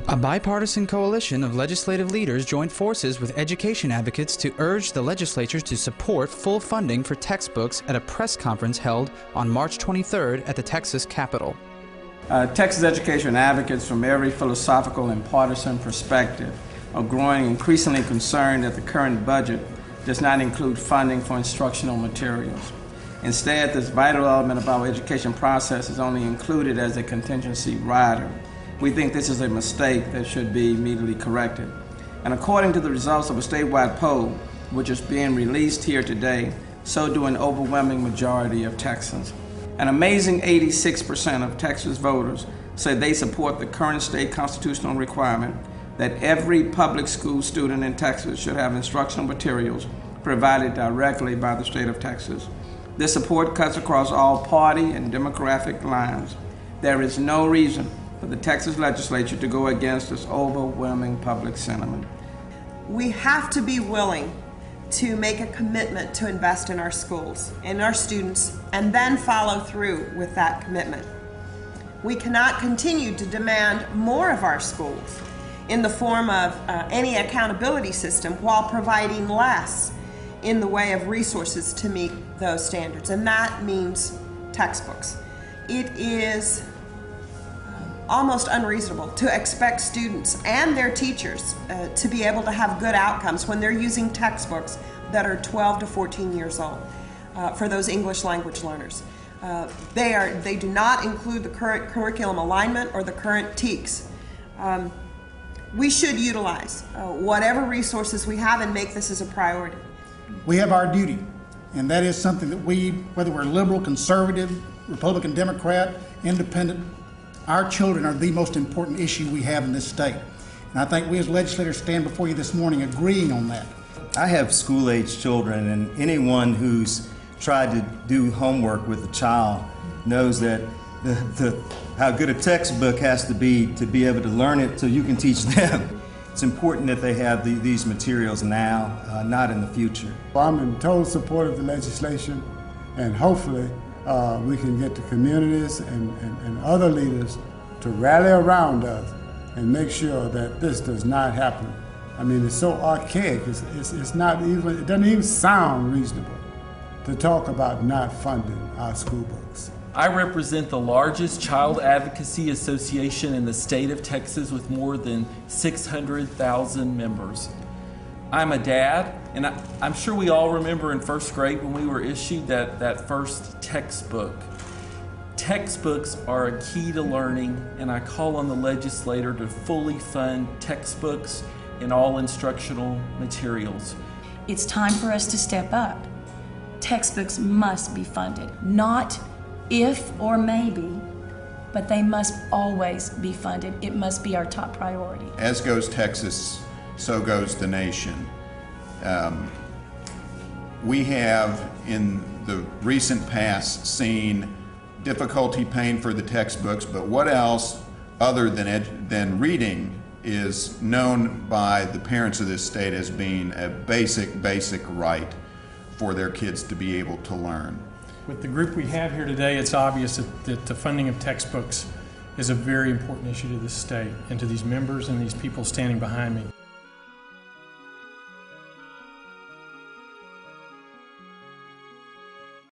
A bipartisan coalition of legislative leaders joined forces with education advocates to urge the legislature to support full funding for textbooks at a press conference held on March 23rd at the Texas Capitol. Texas Education Advocates from every philosophical and partisan perspective are growing increasingly concerned that the current budget does not include funding for instructional materials. Instead, this vital element of our education process is only included as a contingency rider. We think this is a mistake that should be immediately corrected. And according to the results of a statewide poll, which is being released here today, so do an overwhelming majority of Texans. An amazing 86% of Texas voters say they support the current state constitutional requirement that every public school student in Texas should have instructional materials provided directly by the state of Texas. This support cuts across all party and demographic lines. There is no reason for the Texas Legislature to go against this overwhelming public sentiment. We have to be willing to make a commitment to invest in our schools, in our students, and then follow through with that commitment. We cannot continue to demand more of our schools in the form of any accountability system while providing less in the way of resources to meet those standards, and that means textbooks. It is almost unreasonable to expect students and their teachers to be able to have good outcomes when they're using textbooks that are 12 to 14 years old for those English language learners. They do not include the current curriculum alignment or the current TEKS. We should utilize whatever resources we have and make this as a priority. We have our duty, and that is something that we, whether we're liberal, conservative, Republican, Democrat, independent, our children are the most important issue we have in this state. And I think we as legislators stand before you this morning agreeing on that. I have school-age children, and anyone who's tried to do homework with a child knows that how good a textbook has to be able to learn it so you can teach them. It's important that they have these materials now, not in the future. Well, I'm in total support of the legislation, and hopefully we can get the communities and other leaders to rally around us and make sure that this does not happen. I mean, it's so archaic, it's not even, it doesn't even sound reasonable to talk about not funding our school books. I represent the largest child advocacy association in the state of Texas with more than 600,000 members. I'm a dad, and I'm sure we all remember in first grade when we were issued that first textbook. Textbooks are a key to learning, and I call on the legislator to fully fund textbooks and all instructional materials. It's time for us to step up. Textbooks must be funded, not if or maybe, but they must always be funded. It must be our top priority. As goes Texas, so goes the nation. We have in the recent past seen difficulty paying for the textbooks, but what else other than reading is known by the parents of this state as being a basic right for their kids to be able to learn. With the group we have here today, it's obvious that the funding of textbooks is a very important issue to this state and to these members and these people standing behind me.